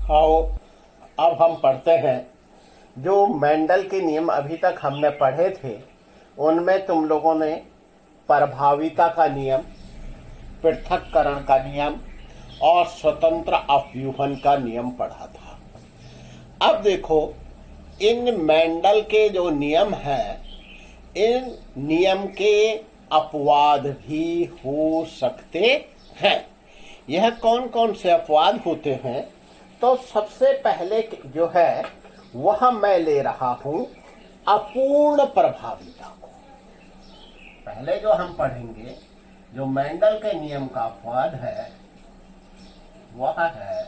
आओ अब हम पढ़ते हैं। जो मेंडल के नियम अभी तक हमने पढ़े थे उनमें तुम लोगों ने प्रभाविता का नियम, पृथक्करण का नियम और स्वतंत्र अव्यूहन का नियम पढ़ा था। अब देखो, इन मेंडल के जो नियम हैं, इन नियम के अपवाद भी हो सकते हैं। यह कौन कौन से अपवाद होते हैं? तो सबसे पहले जो है वह मैं ले रहा हूं अपूर्ण प्रभाविता को। पहले जो हम पढ़ेंगे, जो मेंडल के नियम का अपवाद है वह है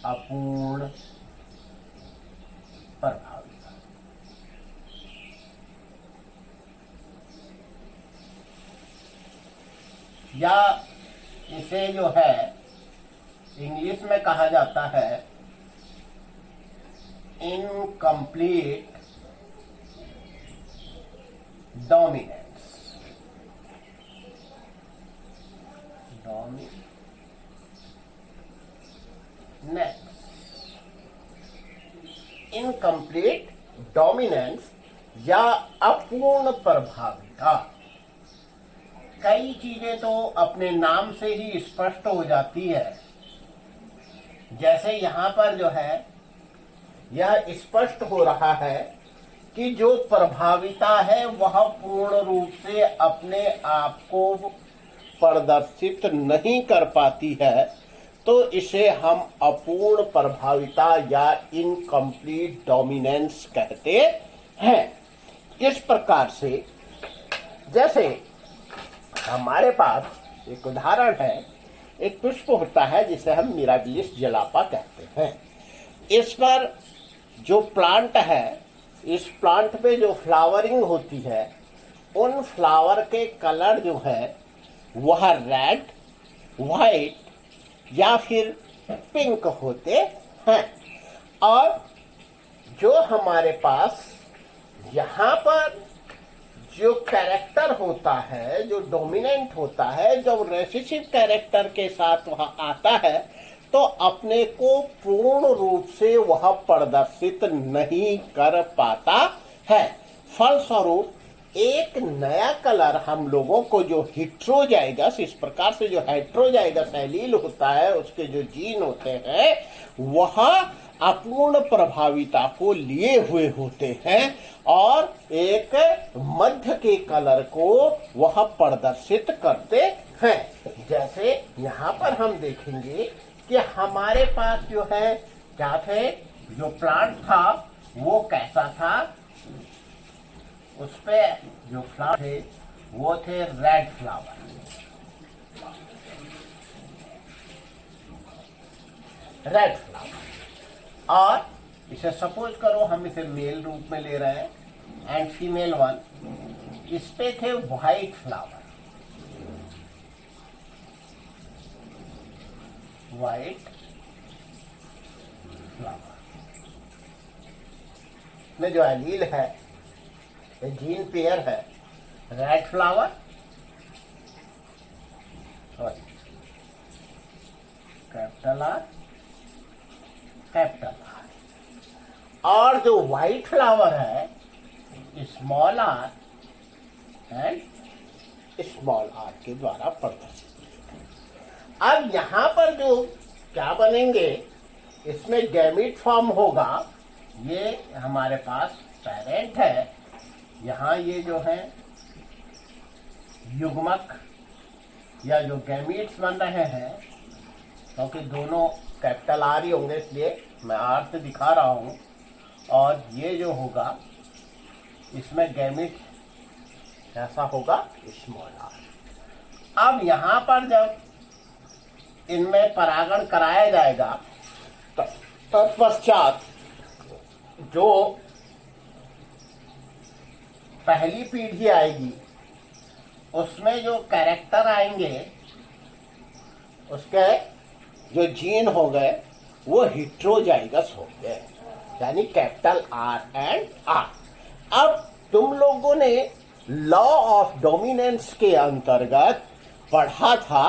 अपूर्ण प्रभाविता। या इसे जो है इंग्लिश में कहा जाता है इनकम्प्लीट डोमिनेंस। इनकम्प्लीट डोमिनेंस या अपूर्ण प्रभाविता। कई चीजें तो अपने नाम से ही स्पष्ट हो जाती है। जैसे यहाँ पर जो है यह स्पष्ट हो रहा है कि जो प्रभाविता है वह पूर्ण रूप से अपने आप को प्रदर्शित नहीं कर पाती है, तो इसे हम अपूर्ण प्रभाविता या इनकम्प्लीट डोमिनेंस कहते हैं। इस प्रकार से जैसे हमारे पास एक उदाहरण है, एक पुष्प होता है जिसे हम मिराबिलिस जलापा कहते हैं। इस पर जो प्लांट है, इस प्लांट पे जो फ्लावरिंग होती है, उन फ्लावर के कलर जो है वह रेड, व्हाइट या फिर पिंक होते हैं। और जो हमारे पास यहाँ पर जो कैरेक्टर होता है, जो डोमिनेंट होता है, जब रेसेसिव कैरेक्टर के साथ वह आता है तो अपने को पूर्ण रूप से वह प्रदर्शित नहीं कर पाता है। फलस्वरूप एक नया कलर हम लोगों को जो हेट्रोजाइगस, इस प्रकार से जो हेट्रोजाइगस एलील होता है, उसके जो जीन होते हैं वह अपूर्ण प्रभाविता को लिए हुए होते हैं और एक मध्य के कलर को वह प्रदर्शित करते हैं। जैसे यहाँ पर हम देखेंगे कि हमारे पास जो है क्या थे, जो प्लांट था वो कैसा था, उस पे जो फ्लावर थे वो थे रेड फ्लावर। और इसे सपोज करो हम इसे मेल रूप में ले रहे हैं एंड फीमेल वन, इस पे थे व्हाइट फ्लावर। में जो एलील है, जीन पेयर है, red flower capital R, capital R. और जो व्हाइट फ्लावर है small R and small R के द्वारा प्रदर्शित। अब यहाँ पर जो क्या बनेंगे, इसमें गैमीट फॉर्म होगा। ये हमारे पास पेरेंट है, यहाँ ये जो है युग्मक या जो गैमीट्स बन रहे हैं, क्योंकि दोनों कैपिटल आर ही होंगे इसलिए मैं आर से दिखा रहा हूँ। और ये जो होगा इसमें गैमीट कैसा होगा, स्मॉल आर। अब यहाँ पर जब इनमें परागण कराया जाएगा तत्पश्चात जो पहली पीढ़ी आएगी उसमें जो कैरेक्टर आएंगे, उसके जो जीन हो गए वो हेट्रोजाइगस हो गए, यानी कैपिटल आर एंड आर। अब तुम लोगों ने लॉ ऑफ डोमिनेंस के अंतर्गत पढ़ा था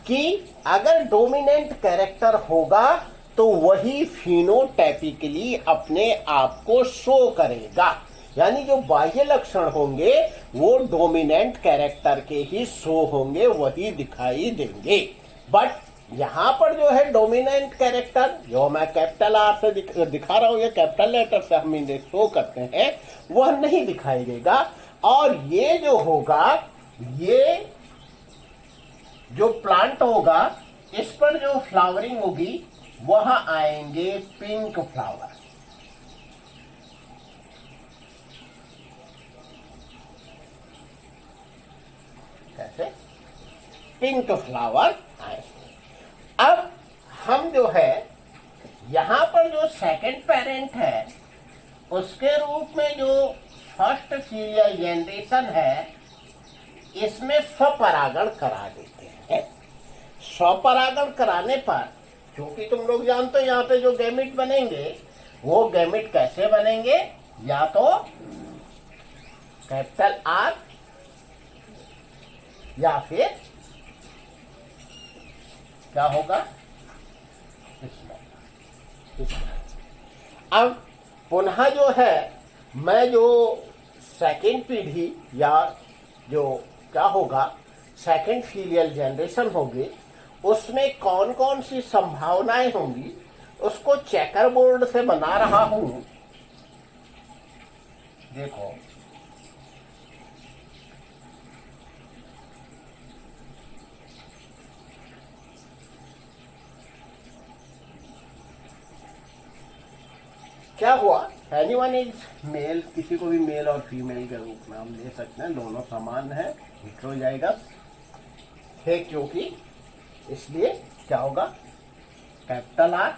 कि अगर डोमिनेंट कैरेक्टर होगा तो वही फिनोटाइपिकली अपने आप को शो करेगा, यानी जो बाह्य लक्षण होंगे वो डोमिनेंट कैरेक्टर के ही शो होंगे, वही दिखाई देंगे। बट यहां पर जो है डोमिनेंट कैरेक्टर जो मैं कैपिटल आर से दिखा रहा हूं, ये कैपिटल लेटर से हम इन्हें शो करते हैं, वह नहीं दिखाई देगा। और ये जो होगा, ये जो प्लांट होगा इस पर जो फ्लावरिंग होगी वह आएंगे पिंक फ्लावर। कैसे? पिंक फ्लावर आएंगे। अब हम जो है यहां पर जो सेकंड पेरेंट है उसके रूप में जो फर्स्ट सीरियल जनरेशन है इसमें स्वपरागण करा देते हैं। स्वपरागण कराने पर, क्योंकि तुम लोग जानते हो यहाँ पे जो गैमेट बनेंगे वो गैमेट कैसे बनेंगे, या तो कैपिटल आर या फिर क्या होगा, अब पुनः जो है मैं जो सेकेंड पीढ़ी या जो क्या होगा सेकेंड फीलियल जनरेशन होगी उसमें कौन कौन सी संभावनाएं होंगी उसको चेकर बोर्ड से बना रहा हूं। देखो क्या हुआ, एनीवन इज मेल, किसी को भी मेल और फीमेल के रूप में हम ले सकते हैं, दोनों समान है, हेटेरोजाइगस है, क्योंकि इसलिए क्या होगा कैपिटल आर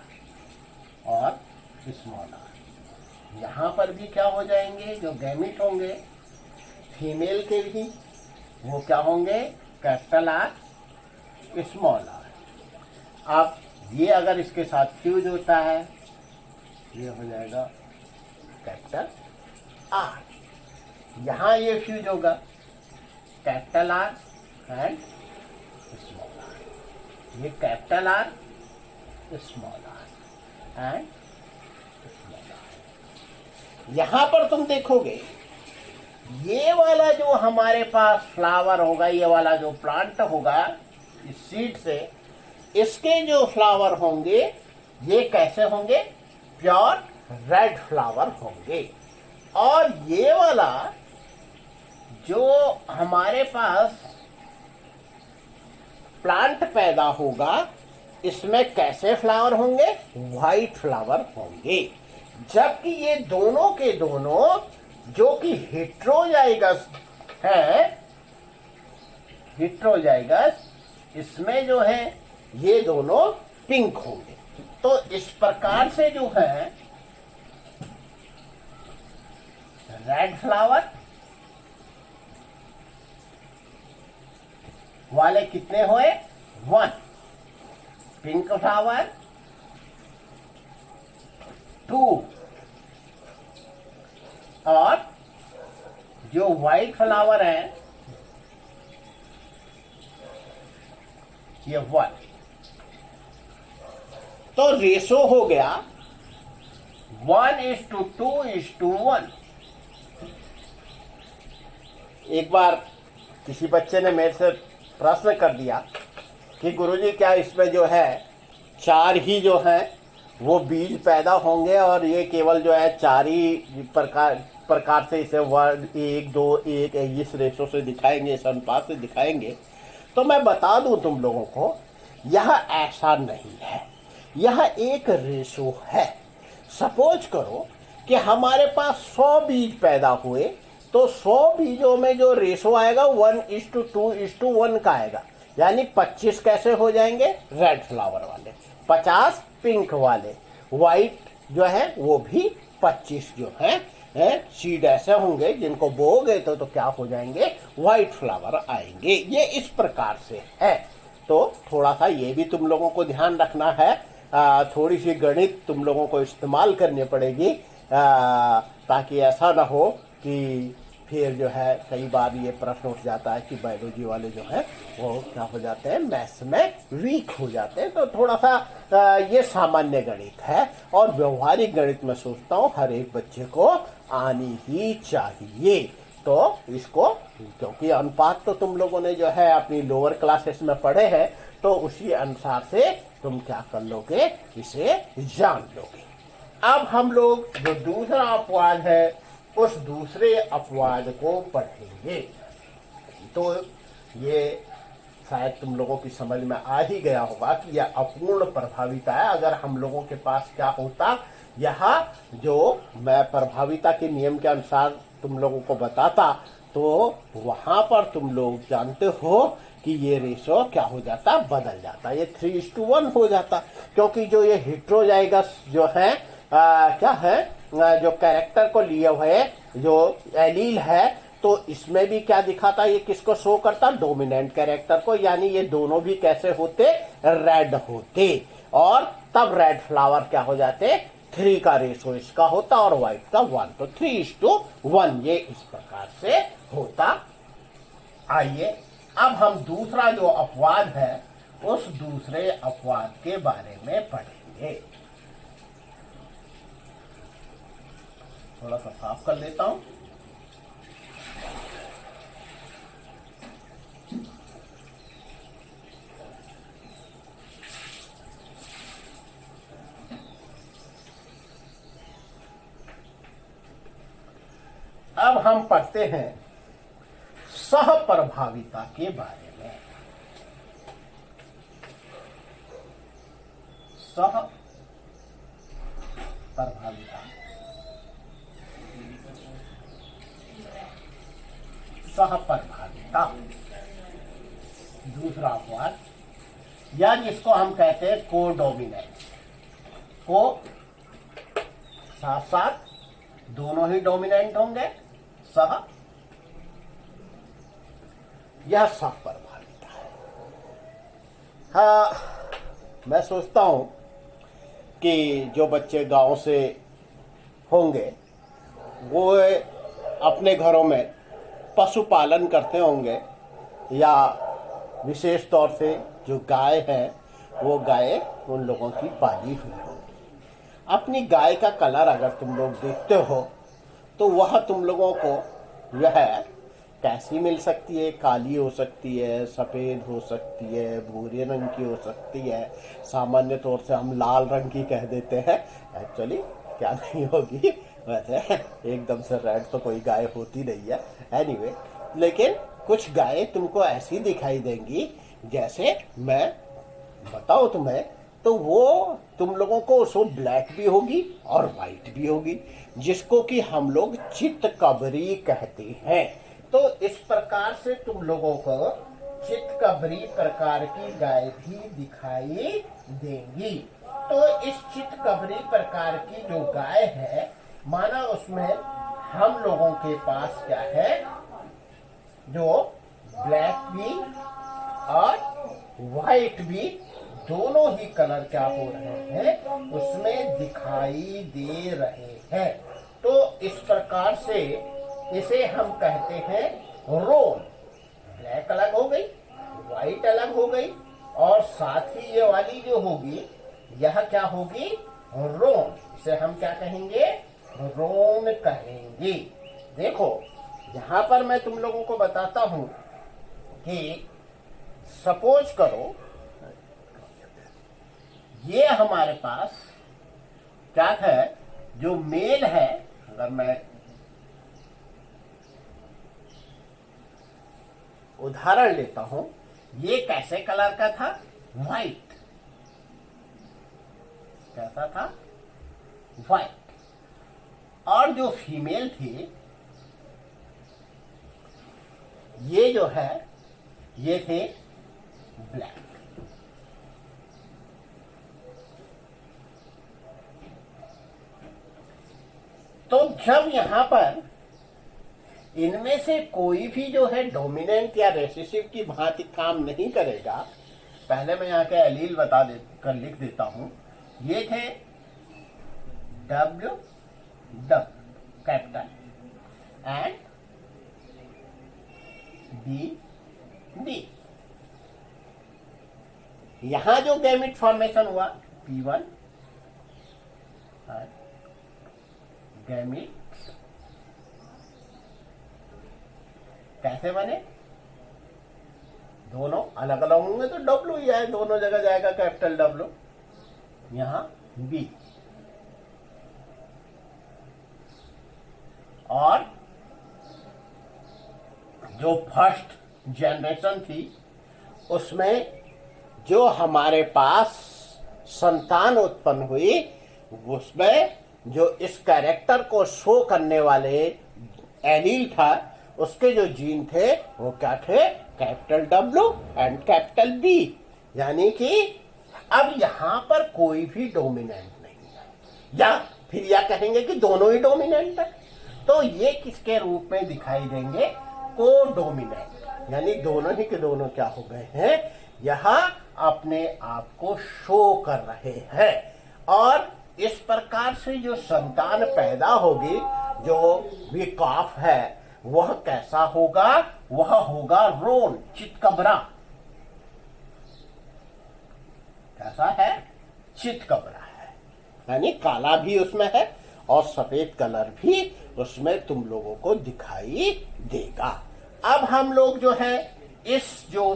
और स्मॉल आर। यहां पर भी क्या हो जाएंगे, जो गैमेट होंगे फीमेल के भी वो क्या होंगे कैपिटल आर स्मॉल आर। अब ये अगर इसके साथ फ्यूज होता है ये हो जाएगा कैपिटल आर। यहां ये फ्यूज होगा capital R and small R. ये capital R small R and small R. यहां पर तुम देखोगे ये वाला जो हमारे पास फ्लावर होगा, ये वाला जो प्लांट होगा इस सीड से, इसके जो फ्लावर होंगे ये कैसे होंगे, प्योर रेड फ्लावर होंगे। और ये वाला जो हमारे पास प्लांट पैदा होगा इसमें कैसे फ्लावर होंगे, व्हाइट फ्लावर होंगे। जबकि ये दोनों के दोनों जो कि हेटेरोजाइगस है, हेटेरोजाइगस इसमें जो है ये दोनों पिंक होंगे। तो इस प्रकार से जो है रेड फ्लावर वाले कितने हुए, 1, पिंक फ्लावर 2, और जो व्हाइट फ्लावर है ये 1। तो रेशो हो गया 1:2:1। एक बार किसी बच्चे ने मेरे से प्रश्न कर दिया कि गुरुजी क्या इसमें जो है 4 ही जो है वो बीज पैदा होंगे और ये केवल जो है 4 ही प्रकार से इसे 1, 2, 1 इस रेशो से दिखाएंगे, इस अनुपात से दिखाएंगे। तो मैं बता दूं तुम लोगों को यह ऐसा नहीं है, यह एक रेशो है। सपोज करो कि हमारे पास 100 बीज पैदा हुए तो 100 बीजों में जो रेशो आएगा 1:2:1 का आएगा, यानी 25 कैसे हो जाएंगे रेड फ्लावर वाले, 50 पिंक वाले, व्हाइट जो है वो भी 25 जो है सीड ऐसे होंगे जिनको बोओगे तो क्या हो जाएंगे, व्हाइट फ्लावर आएंगे। ये इस प्रकार से है। तो थोड़ा सा ये भी तुम लोगों को ध्यान रखना है, थोड़ी सी गणित तुम लोगों को इस्तेमाल करनी पड़ेगी, ताकि ऐसा ना हो कि फिर जो है कई बार ये प्रश्न उठ जाता है कि बायोलॉजी वाले जो है वो क्या हो जाते हैं, मैथ्स में वीक हो जाते हैं। तो थोड़ा सा ये सामान्य गणित है और व्यवहारिक गणित में सोचता हूँ हर एक बच्चे को आनी ही चाहिए। तो इसको, क्योंकि अनुपात तो तुम लोगों ने जो है अपनी लोअर क्लासेस में पढ़े हैं, तो उसी अनुसार से तुम क्या कर लोगे, इसे जान लोगे। अब हम लोग जो दूसरा अपवाद है उस दूसरे अपवाद को पढ़ेंगे। तो ये शायद तुम लोगों की समझ में आ ही गया होगा कि यह अपूर्ण प्रभाविता है। अगर हम लोगों के पास क्या होता, यहाँ जो मैं प्रभाविता के नियम के अनुसार तुम लोगों को बताता, तो वहां पर तुम लोग जानते हो कि ये रेशो क्या हो जाता, बदल जाता, ये 3:1 हो जाता। क्योंकि जो ये हेट्रोजाइगस जो है क्या है, जो कैरेक्टर को लिए हुए जो एलील है, तो इसमें भी क्या दिखाता, ये किसको शो करता, डोमिनेंट कैरेक्टर को। यानी ये दोनों भी कैसे होते, रेड होते। और तब रेड फ्लावर क्या हो जाते, 3 का रेशो इसका होता और व्हाइट का 1, तो 3:1 ये इस प्रकार से होता। आइए अब हम दूसरा जो अपवाद है उस दूसरे अपवाद के बारे में पढ़ेंगे। थोड़ा सा साफ कर लेता हूं। अब हम पढ़ते हैं सहप्रभाविता के बारे में। सहप्रभाविता, सहप्रभाविता दूसरा अपवाद, या जिसको हम कहते हैं कोडोमिनेंस। को साथ साथ दोनों ही डोमिनेंट होंगे, सह, यह सहप्रभाविता है। हाँ, मैं सोचता हूं कि जो बच्चे गांव से होंगे वो अपने घरों में पशुपालन करते होंगे, या विशेष तौर से जो गाय है वो गाय उन लोगों की पाली हुई होगी। अपनी गाय का कलर अगर तुम लोग देखते हो तो वह तुम लोगों को यह कैसी मिल सकती है, काली हो सकती है, सफेद हो सकती है, भूरे रंग की हो सकती है, सामान्य तौर से हम लाल रंग की कह देते हैं। एक्चुअली क्या नहीं होगी, वैसे एकदम से रेड तो कोई गाय होती नहीं है। एनीवे, लेकिन कुछ गायें तुमको ऐसी दिखाई देंगी, जैसे मैं बताऊं तुम्हें तो वो तुम लोगों को उसको ब्लैक भी होगी और व्हाइट भी होगी, जिसको कि हम लोग चितकबरी कहते हैं। तो इस प्रकार से तुम लोगों को चितकबरी प्रकार की गाय भी दिखाई देंगी। तो इस चितकबरी प्रकार की जो गाय है, माना उसमें हम लोगों के पास क्या है, जो ब्लैक भी और व्हाइट भी दोनों ही कलर क्या हो रहे हैं, उसमें दिखाई दे रहे हैं। तो इस प्रकार से इसे हम कहते हैं रोन। ब्लैक अलग हो गई, व्हाइट अलग हो गई, और साथ ही ये वाली जो होगी यह क्या होगी, रोन। इसे हम क्या कहेंगे, रोन कहेंगे। देखो यहां पर मैं तुम लोगों को बताता हूं कि सपोज करो ये हमारे पास क्या है, जो मेल है, अगर मैं उदाहरण लेता हूं, ये कैसे कलर का था, व्हाइट। कैसा था, व्हाइट। और जो फीमेल थी ये जो है ये थे ब्लैक। तो जब यहां पर इनमें से कोई भी जो है डोमिनेंट या रेसेसिव की भांति काम नहीं करेगा, पहले मैं यहाँ के एलील बता दे कर लिख देता हूं। ये थे W capital and B, D. यहां जो गैमेट फॉर्मेशन हुआ P1 गैमेट कैसे बने, दोनों अलग अलग होंगे तो डब्ल्यू ही आए, दोनों जगह जाएगा कैपिटल डब्ल्यू। यहां बी, और जो फर्स्ट जनरेशन थी उसमें जो हमारे पास संतान उत्पन्न हुई उसमें जो इस कैरेक्टर को शो करने वाले एलील था उसके जो जीन थे वो क्या थे, capital W and capital B. यानी कि अब यहां पर कोई भी डोमिनेंट नहीं है, या फिर या कहेंगे कि दोनों ही डोमिनेंट है। तो ये किसके रूप में दिखाई देंगे, को डोमिनेंट, यानी दोनों ही के दोनों क्या हो गए हैं, यहां अपने आप को शो कर रहे हैं। और इस प्रकार से जो संतान पैदा होगी, जो भी कॉफ है वह कैसा होगा, वह होगा रोन, चितकबरा। कैसा है, चितकबरा है, यानी काला भी उसमें है और सफेद कलर भी उसमें तुम लोगों को दिखाई देगा। अब हम लोग जो है इस जो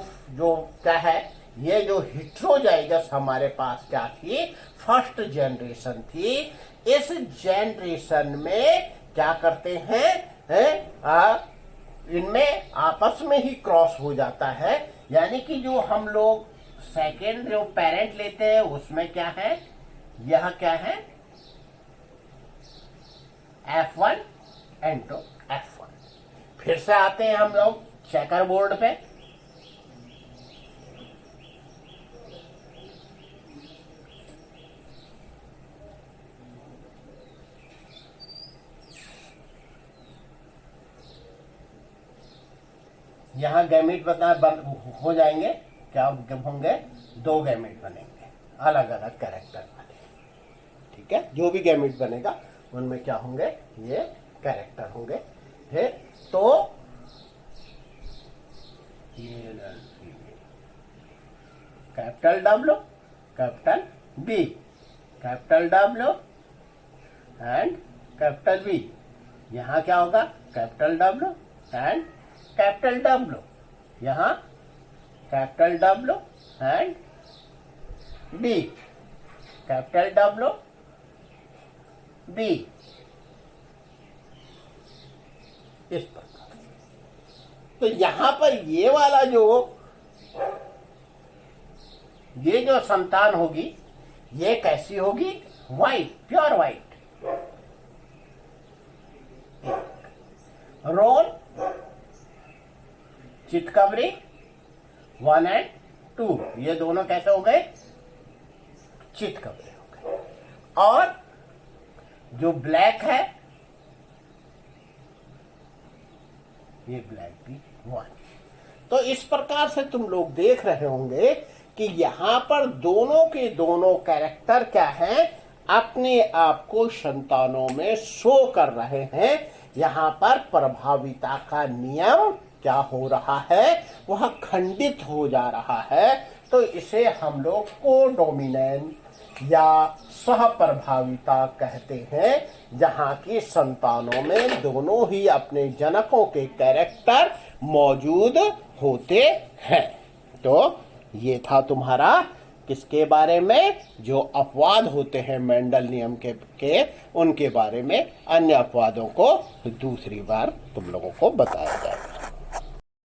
क्या है, ये जो हिट्रोजाइगस हमारे पास क्या थी, फर्स्ट जनरेशन थी। इस जनरेशन में क्या करते हैं, इनमें आपस में ही क्रॉस हो जाता है। यानी कि जो हम लोग सेकेंड जो पेरेंट लेते हैं उसमें क्या है, यह क्या है, F1 एंटो F1। फिर से आते हैं हम लोग चेकर बोर्ड पे। यहां गैमेट हो जाएंगे, क्या होंगे, दो गैमेट बनेंगे अलग अलग कैरेक्टर वाले। ठीक है, जो भी गैमेट बनेगा उनमें क्या होंगे, ये कैरेक्टर होंगे। है तो capital W, capital B, capital W and capital B. यहां क्या होगा, capital W and capital W, यहां capital W and D, capital W B, इस प्रकार। तो यहां पर ये वाला ये जो संतान होगी ये कैसी होगी, व्हाइट, प्योर व्हाइट। रोन, चितकबरी 1 एंड 2, ये दोनों कैसे हो गए, चितकबरी हो गए। और जो ब्लैक है ये ब्लैक भी 1। तो इस प्रकार से तुम लोग देख रहे होंगे कि यहां पर दोनों के दोनों कैरेक्टर क्या हैं, अपने आप को संतानों में शो कर रहे हैं। यहां पर प्रभाविता का नियम क्या हो रहा है, वह खंडित हो जा रहा है। तो इसे हम लोग कोडोमिनेंट या सहप्रभाविता कहते हैं, जहां की संतानों में दोनों ही अपने जनकों के कैरेक्टर मौजूद होते हैं। तो ये था तुम्हारा किसके बारे में, जो अपवाद होते हैं मेंडल नियम के उनके बारे में। अन्य अपवादों को दूसरी बार तुम लोगों को बताया जाए।